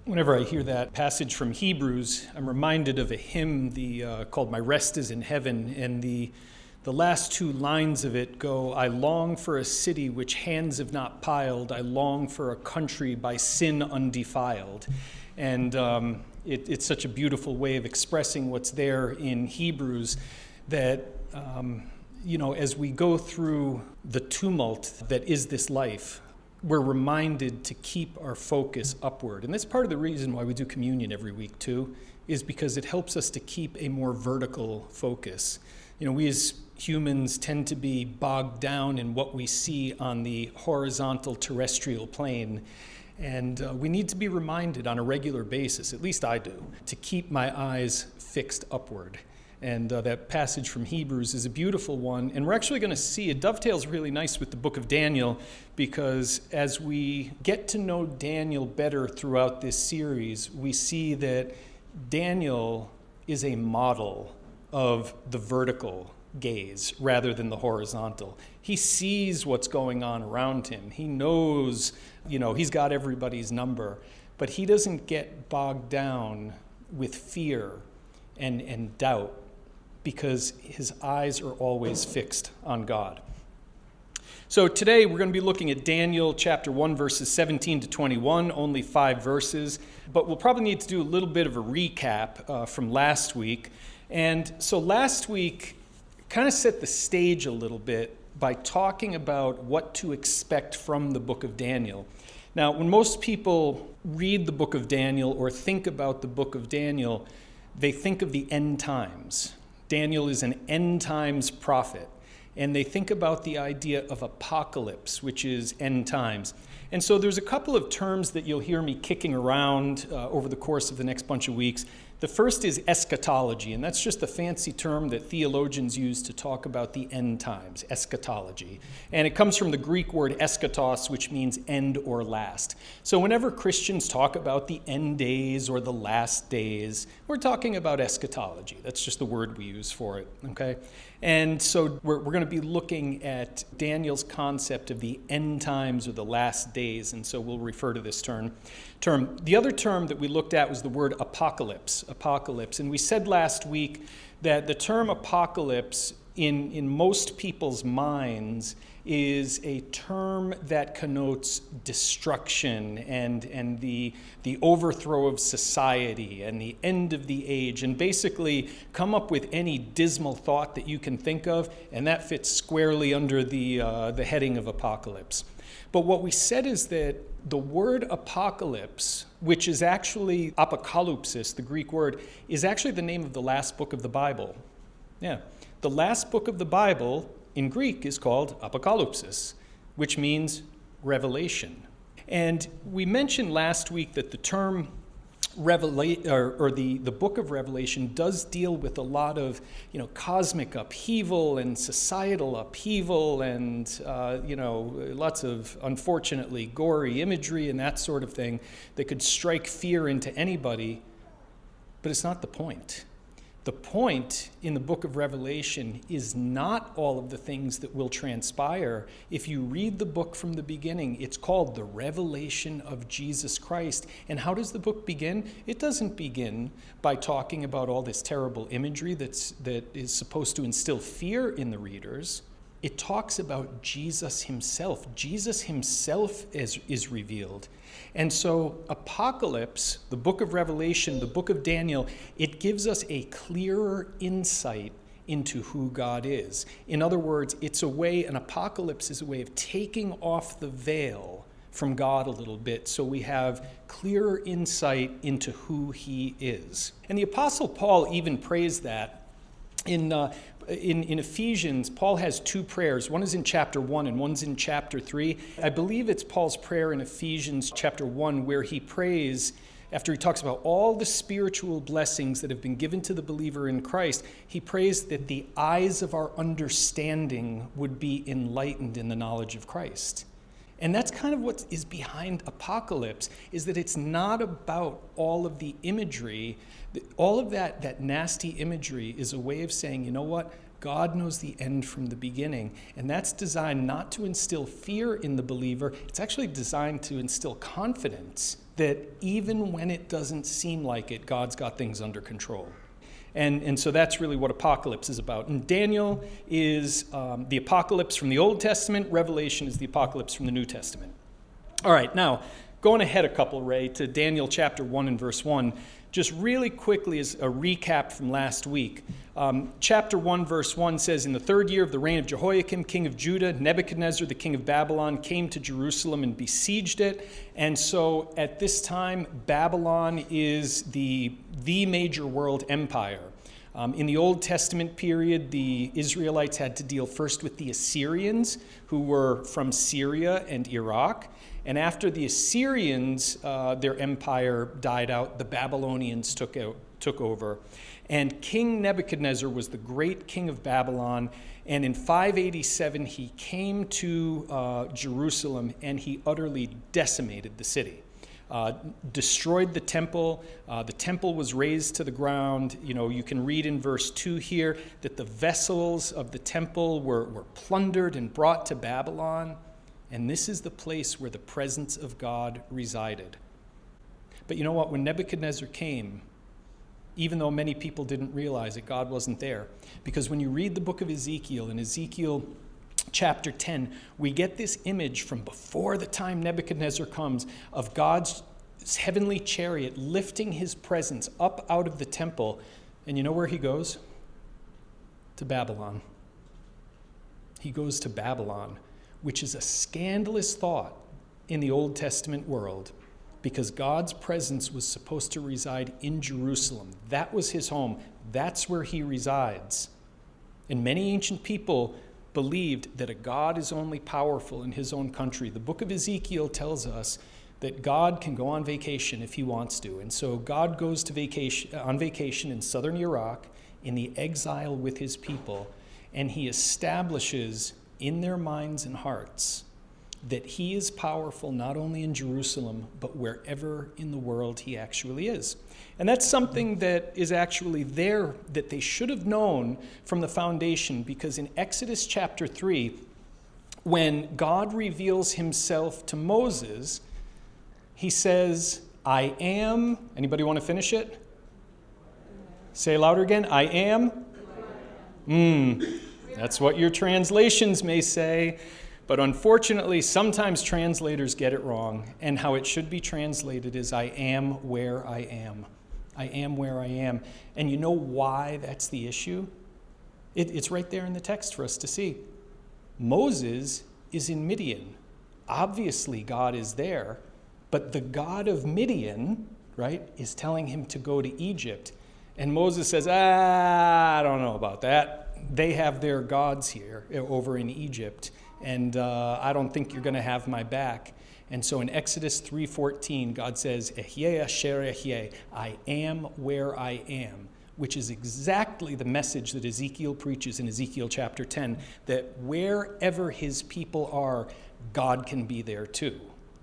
Whenever I hear that passage from Hebrews, I'm reminded of a hymn called My Rest is in Heaven, and the last two lines of it go, I long for a city which hands have not piled, I long for a country by sin undefiled. And it's such a beautiful way of expressing what's there in Hebrews that, as we go through the tumult that is this life, we're reminded to keep our focus upward. And that's part of the reason why we do communion every week too, is because it helps us to keep a more vertical focus. We as humans tend to be bogged down in what we see on the horizontal terrestrial plane. And we need to be reminded on a regular basis, at least I do, to keep my eyes fixed upward. And that passage from Hebrews is a beautiful one. And we're actually going to see it dovetails really nice with the book of Daniel, because as we get to know Daniel better throughout this series, we see that Daniel is a model of the vertical gaze rather than the horizontal. He sees what's going on around him. He knows, he's got everybody's number, but he doesn't get bogged down with fear and doubt, because his eyes are always fixed on God. So today we're going to be looking at Daniel chapter 1, verses 17 to 21, only 5 verses, but we'll probably need to do a little bit of a recap from last week. And so last week kind of set the stage a little bit by talking about what to expect from the book of Daniel. Now, when most people read the book of Daniel or think about the book of Daniel, they think of the end times. Daniel is an end times prophet, and they think about the idea of apocalypse, which is end times. And so there's a couple of terms that you'll hear me kicking around over the course of the next bunch of weeks. The first is eschatology, and that's just a fancy term that theologians use to talk about the end times, eschatology. And it comes from the Greek word eschatos, which means end or last. So whenever Christians talk about the end days or the last days, we're talking about eschatology. That's just the word we use for it, okay? And so we're going to be looking at Daniel's concept of the end times or the last days, and so we'll refer to this term. The other term that we looked at was the word apocalypse. And we said last week that the term apocalypse in most people's minds is a term that connotes destruction and the overthrow of society and the end of the age, and basically come up with any dismal thought that you can think of, and that fits squarely under the heading of apocalypse. But what we said is that the word apocalypse, which is actually apokalypsis, the Greek word, is actually the name of the last book of the Bible. Yeah, the last book of the Bible in Greek is called apokalypsis, which means revelation. And we mentioned last week that the term the book of Revelation does deal with a lot of cosmic upheaval and societal upheaval and lots of unfortunately gory imagery and that sort of thing that could strike fear into anybody, but it's not the point. The point in the book of Revelation is not all of the things that will transpire. If you read the book from the beginning, it's called the Revelation of Jesus Christ. And how does the book begin? It doesn't begin by talking about all this terrible imagery that is supposed to instill fear in the readers. It talks about Jesus himself. Jesus himself is revealed. And so Apocalypse, the book of Revelation, the book of Daniel, it gives us a clearer insight into who God is. In other words, an apocalypse is a way of taking off the veil from God a little bit so we have clearer insight into who he is. And the Apostle Paul even prays that. In Ephesians, Paul has 2 prayers. One is in chapter 1 and one's in chapter 3. I believe it's Paul's prayer in Ephesians chapter 1 where he prays, after he talks about all the spiritual blessings that have been given to the believer in Christ, he prays that the eyes of our understanding would be enlightened in the knowledge of Christ. And that's kind of what is behind Apocalypse, is that it's not about all of the imagery. All of that nasty imagery is a way of saying, you know what? God knows the end from the beginning. And that's designed not to instill fear in the believer. It's actually designed to instill confidence that even when it doesn't seem like it, God's got things under control. And so that's really what apocalypse is about. And Daniel is the apocalypse from the Old Testament. Revelation is the apocalypse from the New Testament. All right, now, going ahead a couple, Ray, to Daniel chapter 1 and verse 1, just really quickly as a recap from last week. Chapter 1, verse 1 says, "In the 3rd year of the reign of Jehoiakim, king of Judah, Nebuchadnezzar, the king of Babylon, came to Jerusalem and besieged it." And so at this time, Babylon is the major world empire. In the Old Testament period, the Israelites had to deal first with the Assyrians, who were from Syria and Iraq. And after the Assyrians, their empire died out, the Babylonians took over. And King Nebuchadnezzar was the great king of Babylon. And in 587, he came to Jerusalem and he utterly decimated the city. Destroyed the temple. The temple was razed to the ground. You can read in verse 2 here that the vessels of the temple were plundered and brought to Babylon. And this is the place where the presence of God resided. But you know what? When Nebuchadnezzar came, even though many people didn't realize it, God wasn't there. Because when you read the book of Ezekiel, in Ezekiel chapter 10, we get this image from before the time Nebuchadnezzar comes of God's heavenly chariot lifting his presence up out of the temple. And you know where he goes? To Babylon. He goes to Babylon, which is a scandalous thought in the Old Testament world, because God's presence was supposed to reside in Jerusalem. That was his home. That's where he resides. And many ancient people believed that a God is only powerful in his own country. The book of Ezekiel tells us that God can go on vacation if he wants to. And so God goes on vacation in southern Iraq in the exile with his people, and he establishes in their minds and hearts that he is powerful not only in Jerusalem, but wherever in the world he actually is. And that's something that is actually there that they should have known from the foundation, because in Exodus chapter 3, when God reveals himself to Moses, he says, "I am," anybody want to finish it? Say it louder again, "I am." That's what your translations may say. But unfortunately, sometimes translators get it wrong. And how it should be translated is, "I am where I am." I am where I am. And you know why that's the issue? It's right there in the text for us to see. Moses is in Midian. Obviously, God is there. But the God of Midian, right, is telling him to go to Egypt. And Moses says, I don't know about that. They have their gods here over in Egypt. And I don't think you're going to have my back. And so in Exodus 3:14, God says, "Ehyeh asher ehyeh," I am where I am, which is exactly the message that Ezekiel preaches in Ezekiel chapter 10, that wherever his people are, God can be there too.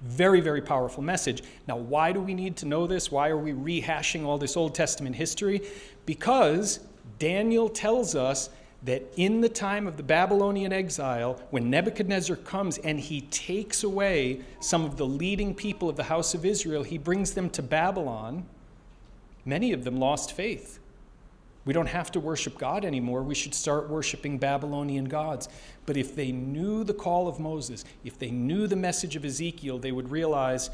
Very, very powerful message. Now, why do we need to know this? Why are we rehashing all this Old Testament history? Because Daniel tells us that in the time of the Babylonian exile, when Nebuchadnezzar comes and he takes away some of the leading people of the house of Israel, he brings them to Babylon. Many of them lost faith. We don't have to worship God anymore. We should start worshiping Babylonian gods. But if they knew the call of Moses, if they knew the message of Ezekiel, they would realize,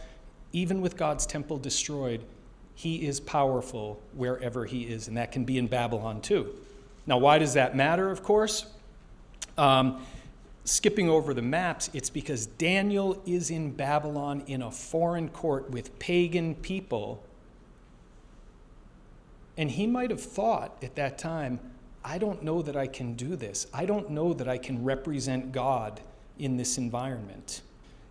even with God's temple destroyed, he is powerful wherever he is, and that can be in Babylon too. Now, why does that matter, of course? Skipping over the maps, it's because Daniel is in Babylon in a foreign court with pagan people. And he might have thought at that time, I don't know that I can do this. I don't know that I can represent God in this environment.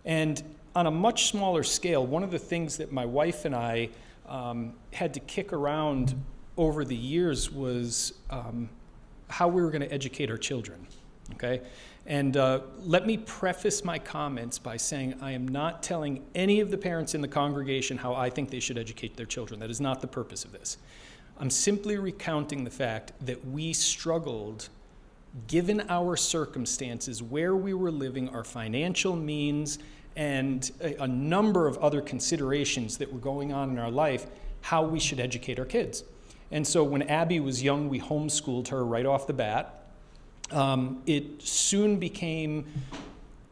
And on a much smaller scale, one of the things that my wife and I had to kick around over the years was how we were going to educate our children, okay? And let me preface my comments by saying I am not telling any of the parents in the congregation how I think they should educate their children. That is not the purpose of this. I'm simply recounting the fact that we struggled, given our circumstances, where we were living, our financial means, and a number of other considerations that were going on in our life, how we should educate our kids. And so when Abby was young, we homeschooled her right off the bat. It soon became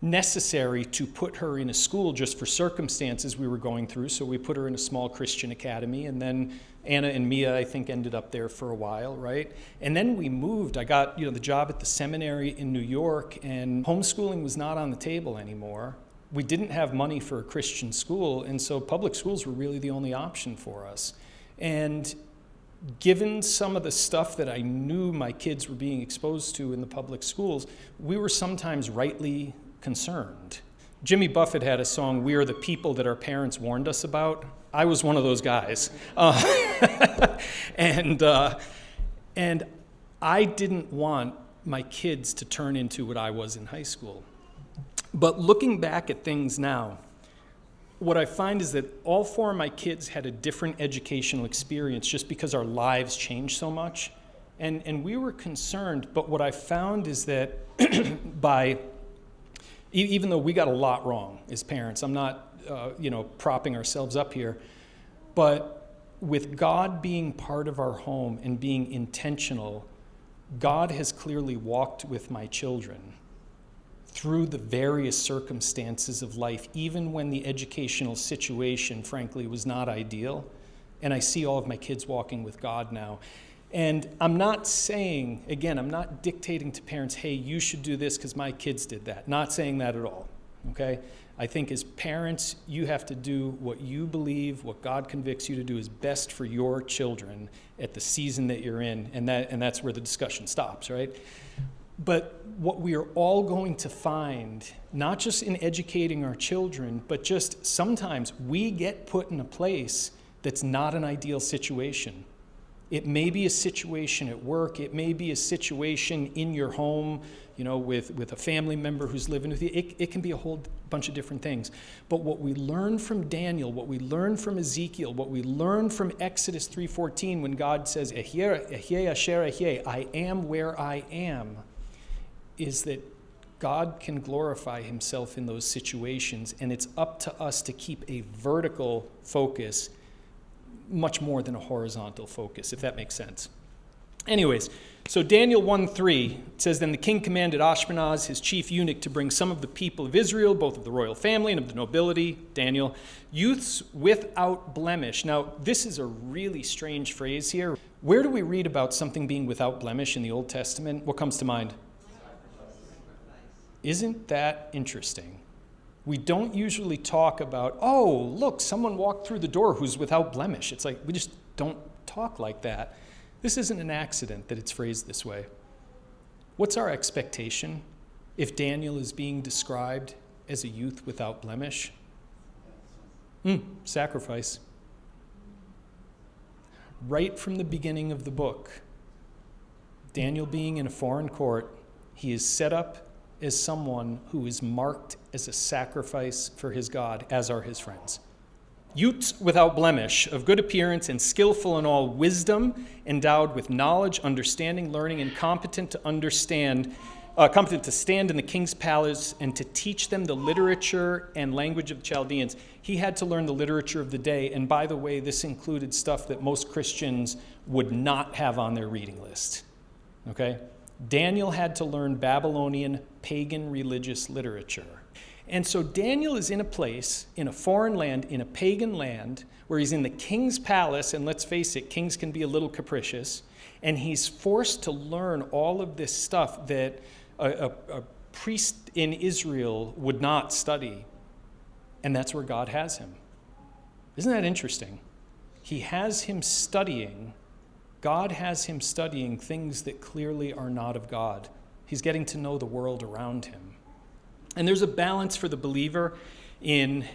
necessary to put her in a school just for circumstances we were going through. So we put her in a small Christian academy, and then Anna and Mia, I think, ended up there for a while, right? And then we moved. I got, the job at the seminary in New York, and homeschooling was not on the table anymore. We didn't have money for a Christian school, and so public schools were really the only option for us. And given some of the stuff that I knew my kids were being exposed to in the public schools, we were sometimes rightly concerned. Jimmy Buffett had a song, "We Are the People That Our Parents Warned Us About." I was one of those guys. And I didn't want my kids to turn into what I was in high school. But looking back at things now, what I find is that all four of my kids had a different educational experience just because our lives changed so much. And we were concerned, but what I found is that even though we got a lot wrong as parents, I'm not, propping ourselves up here, but with God being part of our home and being intentional, God has clearly walked with my children through the various circumstances of life, even when the educational situation, frankly, was not ideal. And I see all of my kids walking with God now. And I'm not saying, again, I'm not dictating to parents, hey, you should do this because my kids did that. Not saying that at all, okay? I think as parents, you have to do what you believe, what God convicts you to do is best for your children at the season that you're in, and that's where the discussion stops, right? But what we are all going to find, not just in educating our children, but just sometimes we get put in a place that's not an ideal situation. It may be a situation at work. It may be a situation in your home, with a family member who's living with you. It can be a whole bunch of different things. But what we learn from Daniel, what we learn from Ezekiel, what we learn from Exodus 3:14 when God says, Ehyeh asher ehyeh, I am where I am, is that God can glorify himself in those situations, and it's up to us to keep a vertical focus much more than a horizontal focus, if that makes sense. Anyways, so Daniel 1:3 says, Then the king commanded Ashpenaz, his chief eunuch, to bring some of the people of Israel, both of the royal family and of the nobility, Daniel, youths without blemish. Now, this is a really strange phrase here. Where do we read about something being without blemish in the Old Testament? What comes to mind? Isn't that interesting? We don't usually talk about, oh, look, someone walked through the door who's without blemish. It's like, we just don't talk like that. This isn't an accident that it's phrased this way. What's our expectation if Daniel is being described as a youth without blemish? Sacrifice. Right from the beginning of the book, Daniel being in a foreign court, he is set up as someone who is marked as a sacrifice for his God, as are his friends. Youths without blemish, of good appearance and skillful in all wisdom, endowed with knowledge, understanding, learning, and competent to stand in the king's palace and to teach them the literature and language of the Chaldeans. He had to learn the literature of the day, and by the way, this included stuff that most Christians would not have on their reading list, okay? Daniel had to learn Babylonian pagan religious literature. And so Daniel is in a place, in a foreign land, in a pagan land, where he's in the king's palace, and let's face it, kings can be a little capricious, and he's forced to learn all of this stuff that a priest in Israel would not study. And that's where God has him. Isn't that interesting? He has him studying. God has him studying things that clearly are not of God. He's getting to know the world around him. And there's a balance for the believer in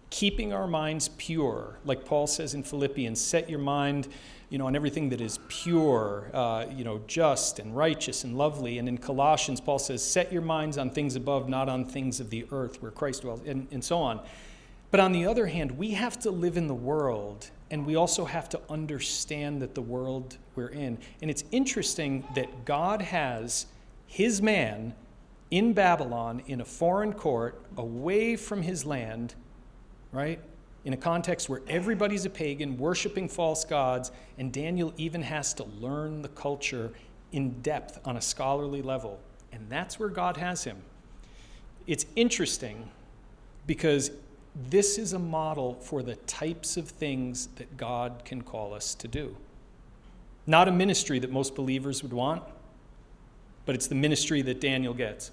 keeping our minds pure. Like Paul says in Philippians, set your mind, on everything that is pure, just and righteous and lovely. And in Colossians, Paul says, set your minds on things above, not on things of the earth where Christ dwells, and so on. But on the other hand, we have to live in the world, and we also have to understand that the world we're in. And it's interesting that God has his man in Babylon, in a foreign court, away from his land, right? In a context where everybody's a pagan, worshiping false gods, and Daniel even has to learn the culture in depth on a scholarly level. And that's where God has him. It's interesting because this is a model for the types of things that God can call us to do. Not a ministry that most believers would want, but it's the ministry that Daniel gets.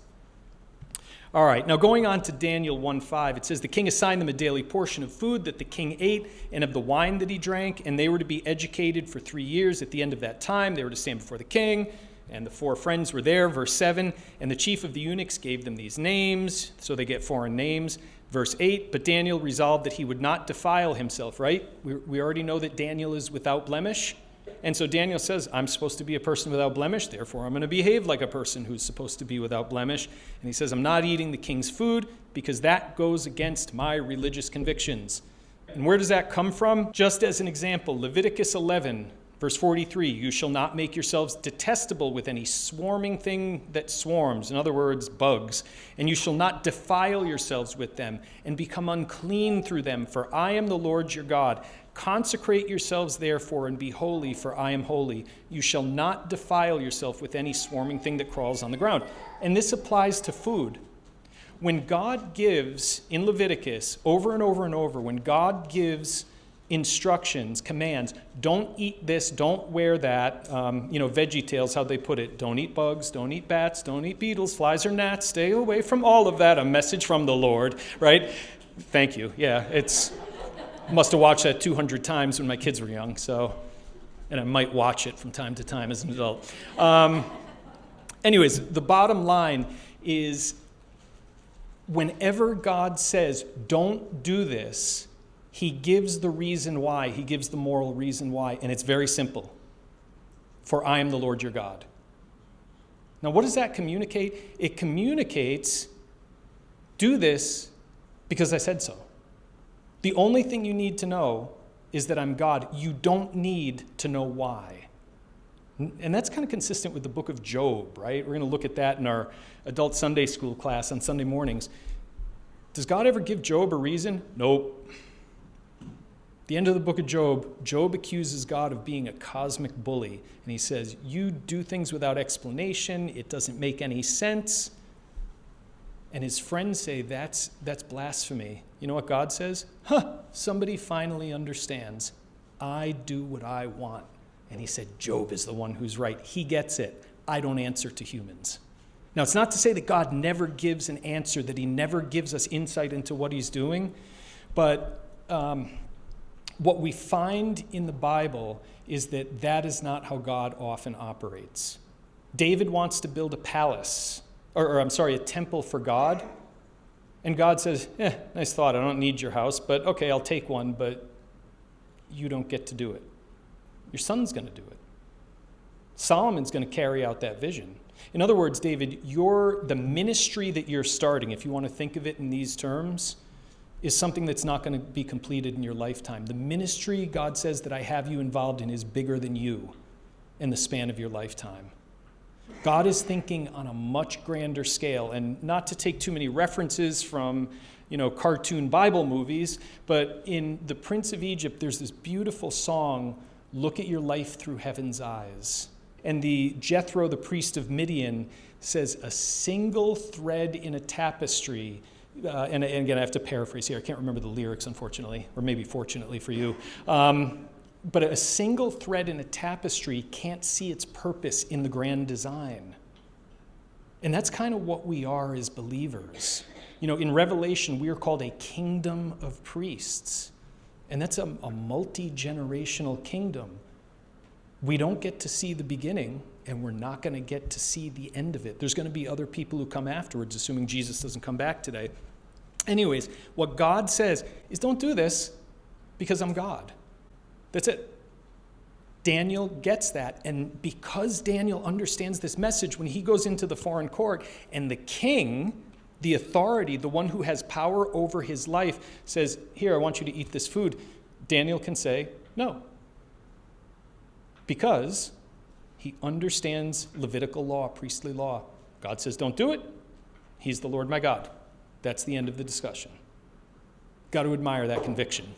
All right, now going on to Daniel 1:5, it says, the king assigned them a daily portion of food that the king ate and of the wine that he drank, and they were to be educated for 3 years. At the end of that time, they were to stand before the king, and the 4 friends were there. Verse 7, and the chief of the eunuchs gave them these names, so they get foreign names. Verse 8, but Daniel resolved that he would not defile himself, right? We already know that Daniel is without blemish. And so Daniel says, I'm supposed to be a person without blemish, therefore I'm going to behave like a person who's supposed to be without blemish. And he says, I'm not eating the king's food because that goes against my religious convictions. And where does that come from? Just as an example, Leviticus 11, verse 43, you shall not make yourselves detestable with any swarming thing that swarms, in other words, bugs, and you shall not defile yourselves with them and become unclean through them, for I am the Lord your God. Consecrate yourselves therefore and be holy, for I am holy. You shall not defile yourself with any swarming thing that crawls on the ground. And this applies to food. When God gives, in Leviticus, over and over and over, when God gives instructions, commands, don't eat this, don't wear that, Veggie Tales, how they put it, don't eat bugs, don't eat bats, don't eat beetles, flies or gnats, stay away from all of that, a message from the Lord, right? Thank you. Yeah, must have watched that 200 times when my kids were young, and I might watch it from time to time as an adult. Anyways, the bottom line is whenever God says, don't do this, he gives the reason why. He gives the moral reason why, and it's very simple. For I am the Lord your God. Now, what does that communicate? It communicates, do this because I said so. The only thing you need to know is that I'm God. You don't need to know why. And that's kind of consistent with the book of Job, right? We're going to look at that in our adult Sunday school class on Sunday mornings. Does God ever give Job a reason? Nope. The end of the book of Job, Job accuses God of being a cosmic bully. And he says, you do things without explanation. It doesn't make any sense. And his friends say, that's blasphemy. You know what God says? Somebody finally understands. I do what I want. And he said, Job is the one who's right. He gets it. I don't answer to humans. Now, it's not to say that God never gives an answer, that he never gives us insight into what he's doing. But what we find in the Bible is that is not how God often operates. David wants to build a palace. A temple for God. And God says, nice thought, I don't need your house, but okay, I'll take one, but you don't get to do it. Your son's going to do it. Solomon's going to carry out that vision. In other words, David, the ministry that you're starting, if you want to think of it in these terms, is something that's not going to be completed in your lifetime. The ministry God says that I have you involved in is bigger than you in the span of your lifetime. God is thinking on a much grander scale, and not to take too many references from, cartoon Bible movies, but in The Prince of Egypt, there's this beautiful song, Look at Your Life Through Heaven's Eyes. And the Jethro, the priest of Midian, says a single thread in a tapestry, and again, I have to paraphrase here. I can't remember the lyrics, unfortunately, or maybe fortunately for you. But a single thread in a tapestry can't see its purpose in the grand design. And that's kind of what we are as believers. In Revelation, we are called a kingdom of priests. And that's a multi-generational kingdom. We don't get to see the beginning, and we're not going to get to see the end of it. There's going to be other people who come afterwards, assuming Jesus doesn't come back today. Anyways, what God says is don't do this because I'm God. That's it. Daniel gets that, and because Daniel understands this message, when he goes into the foreign court and the king, the authority, the one who has power over his life, says, here, I want you to eat this food, Daniel can say no. Because he understands Levitical law, priestly law. God says don't do it, He's the Lord my God. That's the end of the discussion. Got to admire that conviction.